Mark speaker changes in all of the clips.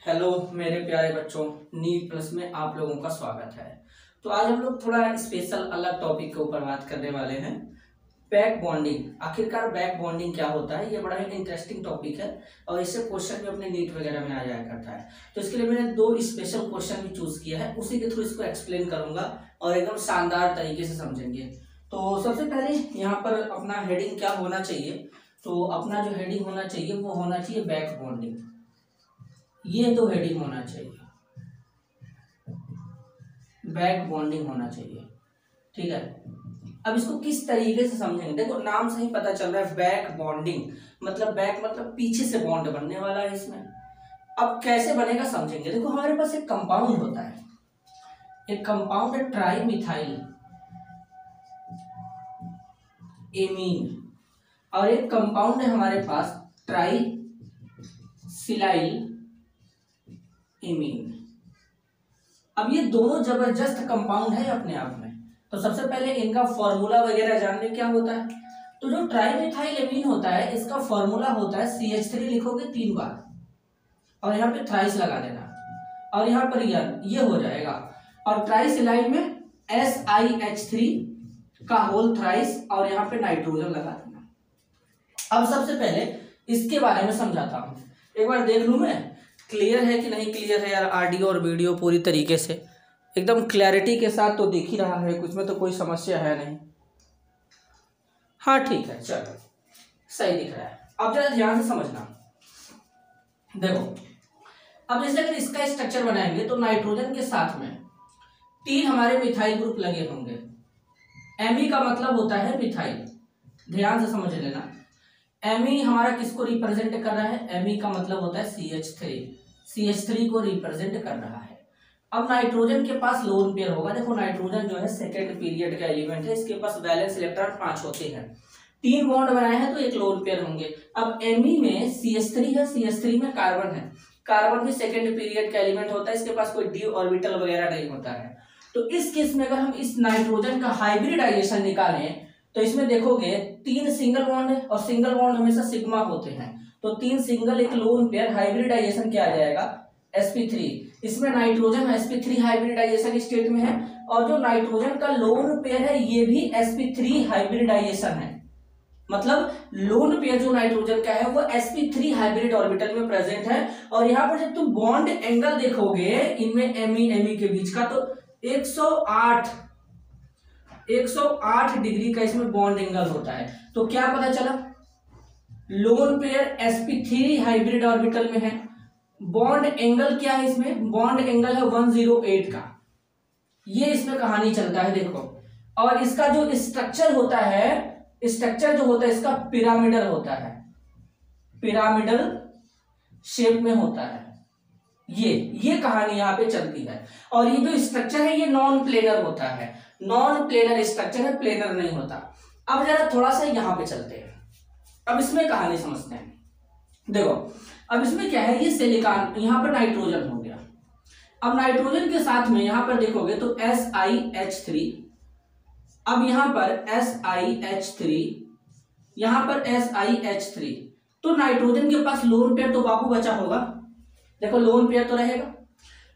Speaker 1: Hello मेरे प्यारे बच्चों, नीट प्लस में आप लोगों का स्वागत है। तो आज हम लोग थोड़ा स्पेशल अलग टॉपिक के ऊपर बात करने वाले हैं, बैक बॉन्डिंग। आखिरकार बैक बॉन्डिंग क्या होता है, ये बड़ा ही इंटरेस्टिंग टॉपिक है और इससे क्वेश्चन भी अपने नीट वगैरह में आ जाया करता है। तो इसके लिए मैंने दो स्पेशल क्वेश्चन भी चूज किया है, उसी के थ्रू इसको एक्सप्लेन करूंगा और एकदम शानदार तरीके से समझेंगे। तो सबसे पहले यहाँ पर अपना हेडिंग क्या होना चाहिए, तो अपना जो हेडिंग होना चाहिए वो होना चाहिए बैक बॉन्डिंग। ये तो हेडिंग होना चाहिए, बैक बॉन्डिंग होना चाहिए, ठीक है। अब इसको किस तरीके से समझेंगे, देखो नाम से ही पता चल रहा है बैक बॉन्डिंग, मतलब बैक मतलब पीछे से बॉन्ड बनने वाला है इसमें। अब कैसे बनेगा समझेंगे। देखो हमारे पास एक कंपाउंड होता है, एक कंपाउंड है ट्राई मिथाइल एमीन, और एक कंपाउंड है हमारे पास ट्राई सिलाइल एमीन। अब ये दोनों जबरदस्त कंपाउंड है अपने आप में। तो सबसे पहले इनका फॉर्मूला वगैरह जान ले क्या होता है। तो जो ट्राईमिथाइल एमीन होता है इसका फॉर्मूला होता है CH3 लिखोगे 3 बार और यहाँ पे थ्राइस लगा देना और यहाँ पर ये हो जाएगा, और ट्राइसिलाइल में SiH3 का होल थ्राइस और यहाँ पे नाइट्रोजन लगा देना। अब सबसे पहले इसके बारे में समझाता हूँ, एक बार देख लूं मैं क्लियर है कि नहीं क्लियर है यार। ऑडियो और वीडियो पूरी तरीके से एकदम क्लैरिटी के साथ तो दिख ही रहा है, कुछ में तो कोई समस्या है नहीं। हाँ ठीक है, चलो सही दिख रहा है। अब जरा ध्यान से समझना, देखो अब जैसे अगर इसका स्ट्रक्चर बनाएंगे तो नाइट्रोजन के साथ में 3 हमारे मिथाइल ग्रुप लगे होंगे। एमी का मतलब होता है मिथाइल, ध्यान से समझ लेना। एमी हमारा किसको रिप्रेजेंट कर रहा है, एमी का मतलब होता है CH3 को रिप्रेजेंट कर रहा है। अब नाइट्रोजन के पास लोन पेयर होगा। देखो नाइट्रोजन जो है सेकंड पीरियड का एलिमेंट है, इसके पास वैलेंस इलेक्ट्रॉन 5 होते हैं, 3 बॉन्ड बनाए हैं तो एक लोन पेयर होंगे। अब एमी में CH3 है, CH3 में कार्बन है, कार्बन भी सेकंड पीरियड का एलिमेंट होता है, इसके पास कोई डी ऑर्बिटल वगैरह नहीं होता है। तो इस केस में अगर हम इस नाइट्रोजन का हाइब्रिडाइजेशन निकालें तो इसमें देखोगे 3 सिंगल बॉन्ड है और सिंगल बॉन्ड हमेशा सिग्मा होते हैं, तो 3 सिंगल एक लोन पेयर, हाइब्रिडाइजेशन क्या आ जाएगा sp3। इसमें नाइट्रोजन sp3 हाइब्रिडाइजेशन स्टेट में है और जो नाइट्रोजन का लोन पेयर है ये भी sp3 हाइब्रिडाइजेशन है। मतलब लोन पेयर जो नाइट्रोजन का है वो sp3 हाइब्रिड ऑर्बिटल में प्रेजेंट है। और यहाँ पर जब तुम बॉन्ड एंगल देखोगे इनमें एमी के बीच का, तो 108 डिग्री का इसमें बॉन्ड एंगल होता है। तो क्या पता चला, lone pair sp3 hybrid orbital में है, बॉन्ड एंगल क्या है इसमें, बॉन्ड एंगल है 108 का, ये इसमें कहानी चलता है देखो। और इसका जो स्ट्रक्चर होता है, स्ट्रक्चर जो होता है इसका पिरामिडल होता है, पिरामिडल शेप में होता है, ये कहानी यहाँ पे चलती है। और ये जो स्ट्रक्चर है ये नॉन प्लेनर होता है, नॉन प्लेनर स्ट्रक्चर है, प्लेनर नहीं होता। अब जरा थोड़ा सा यहाँ पे चलते हैं, अब इसमें कहानी समझते हैं। देखो अब इसमें क्या है, ये सिलिकॉन, यहाँ पर नाइट्रोजन हो गया। अब नाइट्रोजन के साथ में यहाँ पर देखोगे तो SiH3, अब यहाँ पर SiH3, यहाँ पर SiH3, तो नाइट्रोजन के पास लोन पेयर तो बाबू बचा होगा, देखो लोन पेयर तो रहेगा।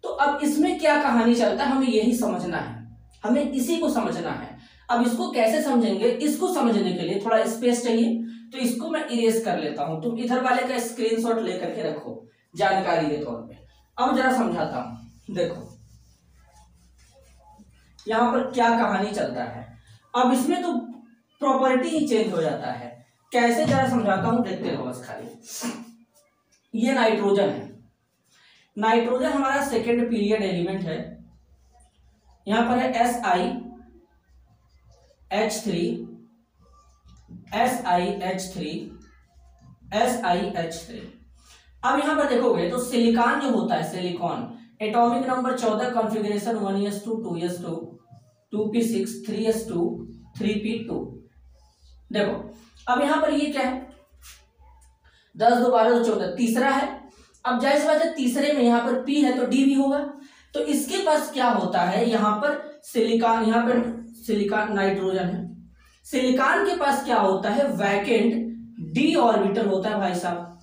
Speaker 1: तो अब इसमें क्या कहानी चलता है, हमें यही समझना है, हमें इसी को समझना है। अब इसको कैसे समझेंगे, इसको समझने के लिए थोड़ा स्पेस चाहिए, तो इसको मैं इरेज कर लेता हूं, तुम इधर वाले का स्क्रीनशॉट लेकर के रखो जानकारी के तौर पे। अब जरा समझाता हूं, देखो यहां पर क्या कहानी चलता है। अब इसमें तो प्रॉपर्टी ही चेंज हो जाता है, कैसे जरा समझाता हूं, देखते रहो बस खाली। ये नाइट्रोजन है, नाइट्रोजन हमारा सेकेंड पीरियड एलिमेंट है, यहां पर है SiH3। अब यहां पर देखोगे तो सिलिकॉन जो होता है, silicon atomic number 14, configuration 1s2 2s2 2p6 3s2 3p2। देखो अब यहां पर ये क्या है, 10 2 12 14, तीसरा है। अब जाहिर बात है तीसरे में यहाँ पर P है तो D भी होगा। तो इसके पास क्या होता है, यहाँ पर सिलिकॉन, यहाँ पर सिलिकॉन नाइट्रोजन है, सिलिकॉन के पास क्या होता है, वैकेंट डी ऑर्बिटल होता है भाई साहब,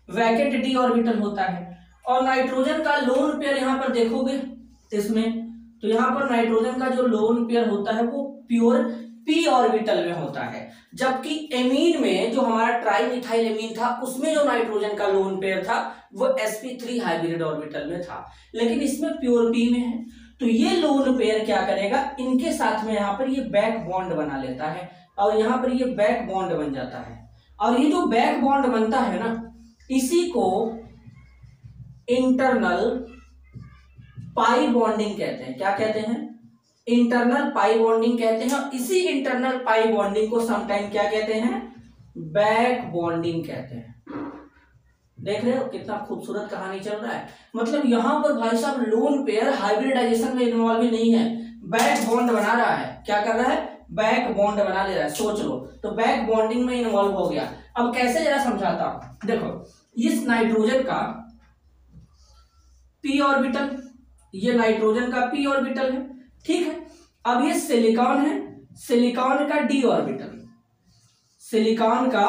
Speaker 1: वैकेंट डी ऑर्बिटल होता है। और नाइट्रोजन का लोन पेयर यहाँ पर देखोगे इसमें, तो यहाँ पर नाइट्रोजन का जो लोन पेयर होता है वो प्योर पी ऑर्बिटल में होता है, जबकि एमीन में जो हमारा ट्राइमिथाइल एमीन था उसमें जो नाइट्रोजन का लोन पेयर था वो sp3 हाइब्रिड ऑर्बिटल में था, लेकिन इसमें प्योर पी में है। तो ये लोन पेयर क्या करेगा, इनके साथ में यहाँ पर ये बैक बॉन्ड बना लेता है और यहाँ पर ये बैक बॉन्ड बन जाता है, और ये जो बैक बॉन्ड बनता है ना, इसी को इंटरनल पाई बॉन्डिंग कहते हैं। क्या कहते हैं? इंटरनल पाई बॉन्डिंग कहते हैं। और इसी इंटरनल पाई बॉन्डिंग को समटाइम क्या कहते हैं, बैक बॉन्डिंग कहते हैं। देख रहे हो कितना खूबसूरत कहानी चल रहा है। मतलब यहां पर भाई साहब लोन पेयर हाइब्रिडाइजेशन में इन्वॉल्व ही नहीं है, बैक बॉन्ड बना रहा है। क्या कर रहा है? बैक बॉन्ड बना ले रहा है। सोच लो, तो बैक बॉन्डिंग में इन्वॉल्व हो गया। अब कैसे, जरा समझाता हूं। देखो, इस नाइट्रोजन का पी ऑर्बिटल, ये नाइट्रोजन का पी ऑर्बिटल है, ठीक है। अब ये सिलिकॉन है, सिलिकॉन का डी ऑर्बिटल, सिलिकॉन का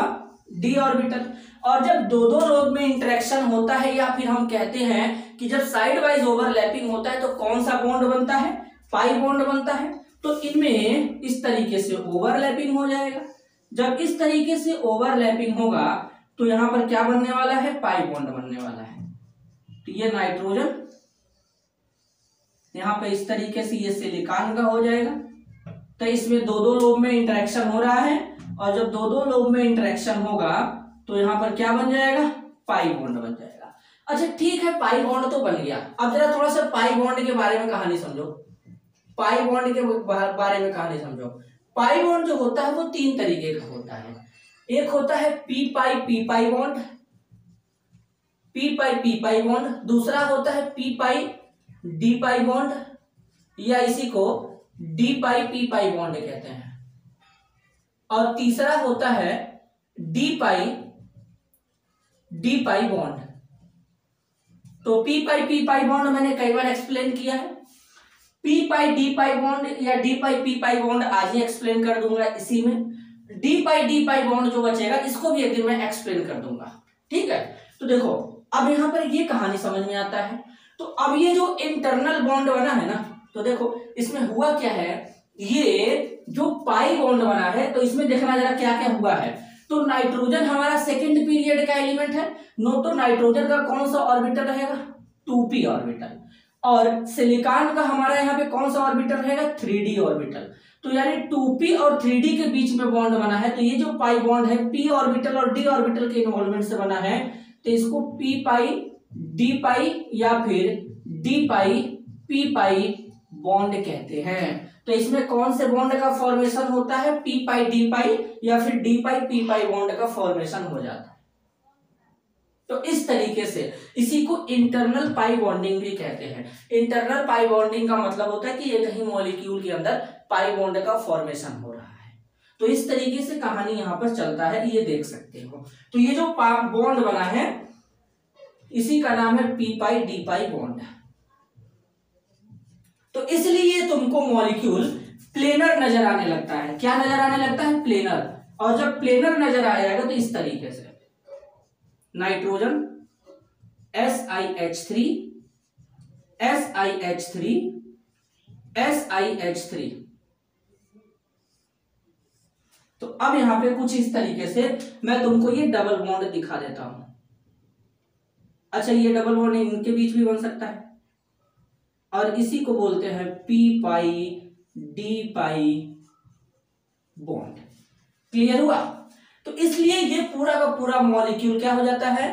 Speaker 1: डी ऑर्बिटल। और जब दो दो लोग में इंटरेक्शन होता है, या फिर हम कहते हैं कि जब साइड वाइज ओवरलैपिंग होता है, तो कौन सा बॉन्ड बनता है? पाई बॉन्ड बनता है। तो इनमें इस तरीके से ओवरलैपिंग हो जाएगा। जब इस तरीके से ओवरलैपिंग होगा तो यहां पर क्या बनने वाला है? पाई बॉन्ड बनने वाला है। तो ये नाइट्रोजन यहां पे इस तरीके से ये सिलिकॉन का हो जाएगा। तो इसमें दो दो लोब में इंटरेक्शन हो रहा है, और जब दो दो लोब में इंटरेक्शन होगा तो यहां पर क्या बन जाएगा? पाई बॉन्ड बन जाएगा। अच्छा ठीक है, पाई बॉन्ड तो बन गया। अब जरा थोड़ा सा पाई बॉन्ड के बारे में कहानी समझो। पाई बॉन्ड के बारे में कहानी समझो। पाई बॉन्ड जो होता है वो तीन तरीके का होता है। एक होता है P pi bond, P pi bond. दूसरा होता है पी पाई डी पाई बॉन्ड, या इसी को डी पाई पी पाई बॉन्ड कहते हैं। और तीसरा होता है डी पाई बॉन्ड। तो पी पाई बॉन्ड मैंने कई बार एक्सप्लेन किया है। पी पाई डी पाई बॉन्ड या डी पाई पी पाई बॉन्ड आज ही एक्सप्लेन कर दूंगा इसी में। डी पाई बॉन्ड जो बचेगा इसको भी एक दिन मैं एक्सप्लेन कर दूंगा, ठीक है। तो देखो, अब यहां पर ये कहानी समझ में आता है। तो अब ये जो इंटरनल बॉन्ड बना है ना, तो देखो इसमें हुआ क्या है, ये जो पाई बॉन्ड बना है, तो इसमें देखना जरा क्या क्या हुआ है। तो नाइट्रोजन हमारा सेकंड पीरियड का एलिमेंट है, नो, तो नाइट्रोजन का कौन सा ऑर्बिटल रहेगा? 2p orbital. और सिलिकॉन का हमारा यहाँ पे कौन सा ऑर्बिटल रहेगा? 3d orbital. तो यानी 2p और 3d के बीच में बॉन्ड बना है। तो ये जो पाई बॉन्ड है p ऑर्बिटल और d ऑर्बिटल के इन्वॉल्वमेंट से बना है, तो इसको p पाई d पाई या फिर d पाई p पाई बॉन्ड कहते हैं। तो इसमें कौन से बॉन्ड का फॉर्मेशन होता है? p पाई d पाई या फिर d पाई p पाई बॉन्ड का फॉर्मेशन हो जाता है। तो इस तरीके से इसी को इंटरनल पाई बॉन्डिंग भी कहते हैं। इंटरनल पाई बॉन्डिंग का मतलब होता है कि एक ही मॉलिक्यूल के अंदर पाई बॉन्ड का फॉर्मेशन हो रहा है। तो इस तरीके से कहानी यहां पर चलता है, ये देख सकते हो। तो ये जो बॉन्ड बना है इसी का नाम है पी पाई डी पाई बॉन्ड। तो इसलिए तुमको मॉलिक्यूल प्लेनर नजर आने लगता है। क्या नजर आने लगता है? प्लेनर। और जब प्लेनर नजर आ जाएगा तो इस तरीके से नाइट्रोजन SiH3 SiH3 SiH3। तो अब यहां पे कुछ इस तरीके से मैं तुमको ये डबल बॉन्ड दिखा देता हूं। अच्छा, ये डबल बॉन्ड इनके बीच भी बन सकता है, और इसी को बोलते हैं पी पाई डी पाई बॉन्ड। क्लियर हुआ? तो इसलिए ये पूरा का पूरा मॉलिक्यूल क्या हो जाता है?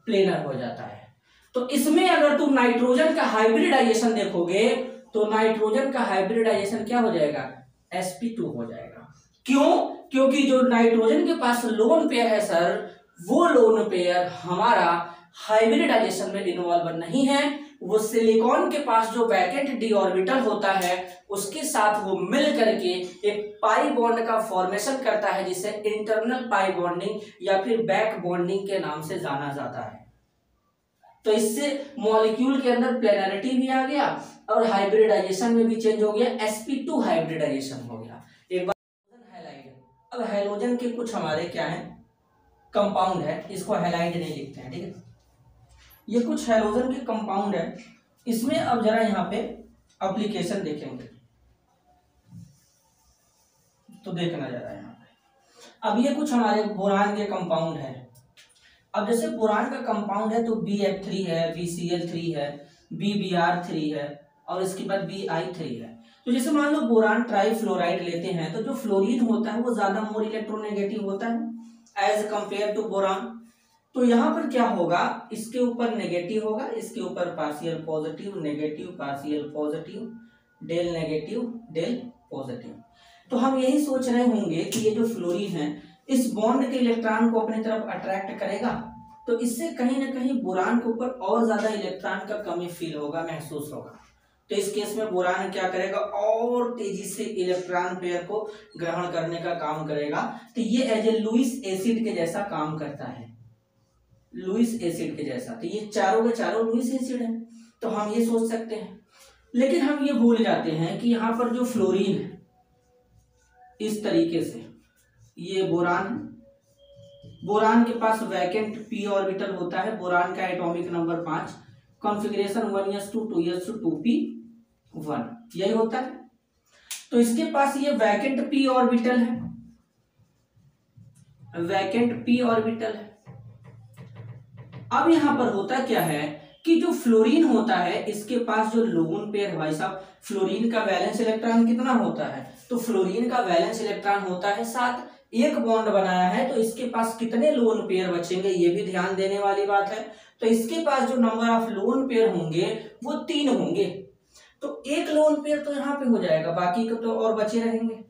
Speaker 1: प्लेनर हो जाता है। तो इसमें अगर तुम नाइट्रोजन का हाइब्रिडाइजेशन देखोगे तो नाइट्रोजन का हाइब्रिडाइजेशन क्या हो जाएगा? sp2 हो जाएगा। क्यों? क्योंकि जो नाइट्रोजन के पास लोन पेयर है सर, वो लोन पेयर हमारा हाइब्रिडाइजेशन में इन्वॉल्व नहीं है। वो सिलिकॉन के पास जो वैकेंट डी ऑर्बिटल होता है उसके साथ वो मिल करके एक पाई बॉन्ड का फॉर्मेशन करता है, जिसे इंटरनल पाई बॉन्डिंग या फिर बैक बॉन्डिंग के नाम से जाना जाता है। तो इससे मॉलिक्यूल के अंदर प्लेनरिटी भी आ गया और हाइब्रिडाइजेशन में भी चेंज हो गया, sp2 हाइब्रिडाइजेशन हो गया। एक बार हैलाइड। अब हैलोजन के कुछ हमारे क्या है? कंपाउंड है, इसको हैलाइड नहीं लिखते हैं, ठीक है। ये कुछ हैलोजन के कंपाउंड है, इसमें अब जरा यहाँ पे एप्लीकेशन देखेंगे तो देखना जरा यहाँ पे। अब ये कुछ हमारे बोरान के कंपाउंड है। अब जैसे बोरान का कंपाउंड है तो BF3 है, BCl3 है, BBr3 है और इसके बाद BI3 है। तो जैसे मान लो बोरान ट्राईफ्लोराइड लेते हैं तो जो फ्लोरीन होता है वो ज्यादा मोर इलेक्ट्रोनेगेटिव होता है एज कंपेयर टू बोरान। तो यहाँ पर क्या होगा, इसके ऊपर नेगेटिव होगा, इसके ऊपर partial positive negative partial positive del negative del positive. तो हम यही सोच रहे होंगे कि ये जो फ्लोरीन है इस बॉन्ड के इलेक्ट्रॉन को अपनी तरफ अट्रैक्ट करेगा, तो इससे कहीं ना कहीं बोरान के ऊपर और ज्यादा इलेक्ट्रॉन का कमी फील होगा, महसूस होगा। तो इस केस में बोरान क्या करेगा, और तेजी से इलेक्ट्रॉन पेयर को ग्रहण करने का काम करेगा। तो ये एज ए लुईस एसिड के जैसा काम करता है, लुईस एसिड के जैसा। तो ये चारों के चारों लुईस एसिड है, तो हम ये सोच सकते हैं। लेकिन हम ये भूल जाते हैं कि यहाँ पर जो फ्लोरीन है इस तरीके से, ये बोरान के पास वैकेंट p ऑर्बिटल होता है। बोरान का atomic number 5, configuration 1s2 2s2 2p1 यही होता है। तो इसके पास ये वैकेंट p ऑर्बिटल है, वैकेंट p ऑर्बिटल है। अब यहां पर होता क्या है कि जो फ्लोरीन होता है इसके पास जो लोन पेयर है, भाई साहब फ्लोरीन का वैलेंस इलेक्ट्रॉन कितना होता है, तो फ्लोरीन का वैलेंस इलेक्ट्रॉन होता है 7, एक बॉन्ड बनाया है तो इसके पास कितने लोन पेयर बचेंगे ये भी ध्यान देने वाली बात है। तो इसके पास जो नंबर ऑफ लोन पेयर होंगे वो 3 होंगे, तो एक लोन पेयर तो यहाँ पे हो जाएगा, बाकी को तो और बचे रहेंगे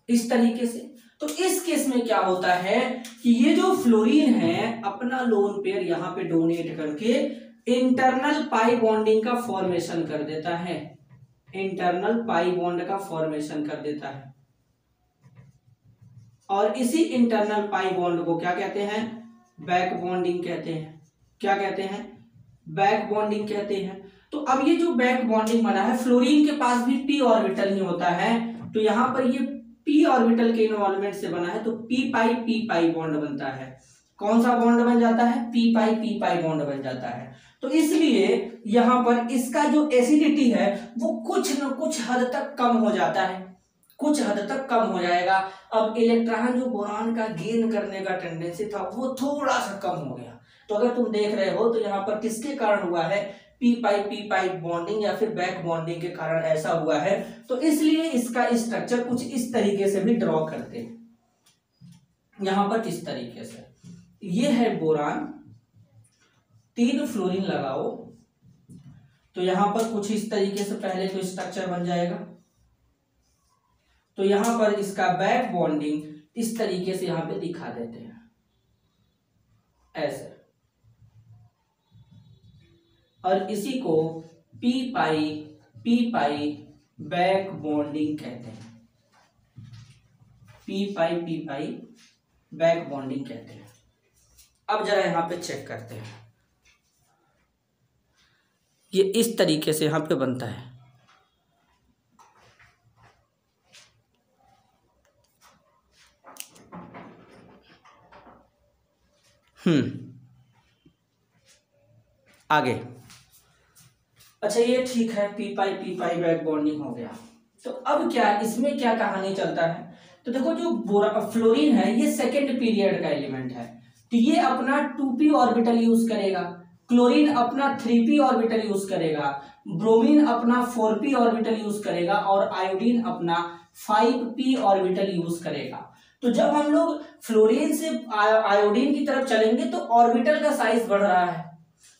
Speaker 1: इस तरीके से। तो इस केस में क्या होता है कि ये जो फ्लोरीन है अपना लोन पेयर यहाँ पे डोनेट करके इंटरनल पाई बॉन्डिंग का फॉर्मेशन कर देता है, इंटरनल पाई बॉन्ड का फॉर्मेशन कर देता है। और इसी इंटरनल पाई बॉन्ड को क्या कहते हैं, बैक बॉन्डिंग कहते हैं। क्या कहते हैं, बैक बॉन्डिंग कहते हैं। तो अब ये जो बैक बॉन्डिंग बना है, फ्लोरीन के पास भी p ऑर्बिटल ही होता है, तो यहां पर ये p ऑर्बिटल के इन्वॉल्वमेंट से बना है, तो p पाई बॉन्ड बनता है। कौन सा बॉन्ड बन जाता है, p पाई बॉन्ड बन जाता है। तो इसलिए यहां पर इसका जो एसिडिटी है वो कुछ न कुछ हद तक कम हो जाता है, कुछ हद तक कम हो जाएगा। अब इलेक्ट्रॉन जो बोरान का गेन करने का टेंडेंसी था वो थोड़ा सा कम हो गया। तो अगर तुम देख रहे हो तो यहाँ पर किसके कारण हुआ है, p पाई बॉन्डिंग या फिर बैक बॉन्डिंग के कारण ऐसा हुआ है। तो इसलिए इसका स्ट्रक्चर कुछ इस तरीके से भी ड्रॉ करते हैं, यहाँ पर किस तरीके से, ये है बोरान, 3 फ्लोरीन लगाओ तो यहां पर कुछ इस तरीके से पहले तो स्ट्रक्चर बन जाएगा। तो यहां पर इसका बैक बॉन्डिंग इस तरीके से यहां पे दिखा देते हैं ऐसे, और इसी को p पाई बैक बॉन्डिंग कहते हैं, p पाई बैक बॉन्डिंग कहते हैं। अब जरा यहां पे चेक करते हैं, ये इस तरीके से यहां पे बनता है। आगे, अच्छा ये ठीक है, p पाई बैक बॉन्डिंग हो गया। तो अब क्या इसमें क्या कहानी चलता है, तो देखो जो फ्लोरीन है ये सेकेंड पीरियड का एलिमेंट है, तो ये अपना 2p ऑर्बिटल यूज करेगा, क्लोरीन अपना 3p ऑर्बिटल यूज करेगा, ब्रोमीन अपना 4p ऑर्बिटल यूज करेगा और आयोडीन अपना 5p ऑर्बिटल यूज करेगा। तो जब हम लोग फ्लोरीन से आयोडीन की तरफ चलेंगे तो ऑर्बिटल का साइज बढ़ रहा है,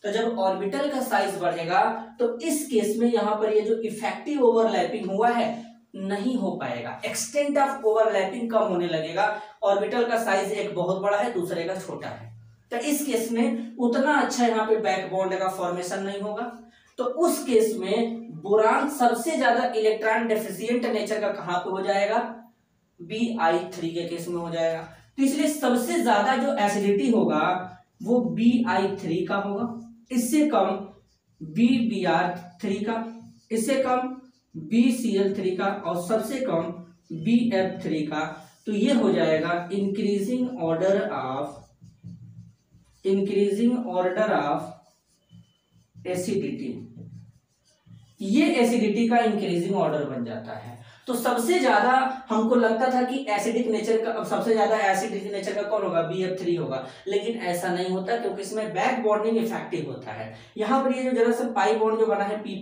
Speaker 1: तो जब ऑर्बिटल का साइज बढ़ेगा तो इस केस में यहां पर ये जो इफेक्टिव ओवरलैपिंग हुआ है नहीं हो पाएगा, एक्सटेंट ऑफ ओवरलैपिंग कम होने लगेगा। ऑर्बिटल का साइज एक बहुत बड़ा है, दूसरे का छोटा है, तो इस केस में उतना अच्छा यहाँ पे बैक बॉन्ड का फॉर्मेशन नहीं होगा। तो उस केस में बोरान सबसे ज्यादा इलेक्ट्रॉन डेफिशिएंट नेचर का कहां पे हो जाएगा, Bi3 के केस में हो जाएगा। तो इसलिए सबसे ज्यादा जो एसिडिटी होगा वो Bi3 का होगा, इससे कम BBr3 का, इससे कम BCl3 का और सबसे कम BF3 का। तो ये हो जाएगा इंक्रीजिंग ऑर्डर ऑफ एसिडिटी, ये एसिडिटी का इंक्रीजिंग ऑर्डर बन जाता है। तो सबसे ज्यादा हमको लगता था कि एसिडिक नेचर का, सबसे ज्यादा एसिडिक नेचर का कौन होगा, BF3 होगा, लेकिन ऐसा नहीं होता क्योंकि इसमें बैक बॉन्डिंग इफेक्टिव होता है। यहाँ पर ये जो जरा सा पाई बॉन्ड जो बना है p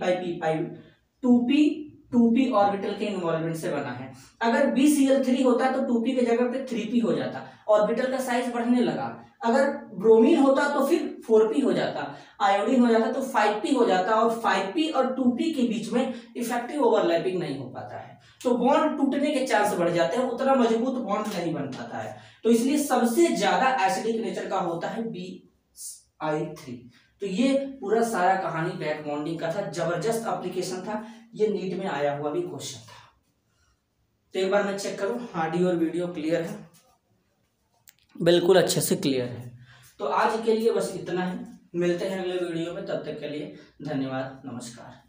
Speaker 1: 2p ऑर्बिटल के इन्वॉल्वमेंट से बना है। अगर BCl3 होता तो 2p की जगह पे 3p हो जाता, ऑर्बिटल का साइज बढ़ने लगा। अगर ब्रोमीन होता तो फिर 4p हो जाता, आयोडीन हो जाता तो 5p हो जाता, और 5p और 2p के बीच में इफेक्टिव ओवरलैपिंग नहीं हो पाता है, तो बॉन्ड टूटने के चांस बढ़ जाते हैं, उतना मजबूत बॉन्ड नहीं बन पाता है। तो इसलिए सबसे ज्यादा एसिडिक नेचर का होता है BI3। तो ये पूरा सारा कहानी बैक बॉन्डिंग का था, जबरदस्त एप्लीकेशन था, ये नीट में आया हुआ भी क्वेश्चन था। तो एक बार मैं चेक करूं, ऑडियो और वीडियो क्लियर है, बिल्कुल अच्छे से क्लियर है। तो आज के लिए बस इतना है, मिलते हैं अगले वीडियो में, तब तक के लिए धन्यवाद, नमस्कार।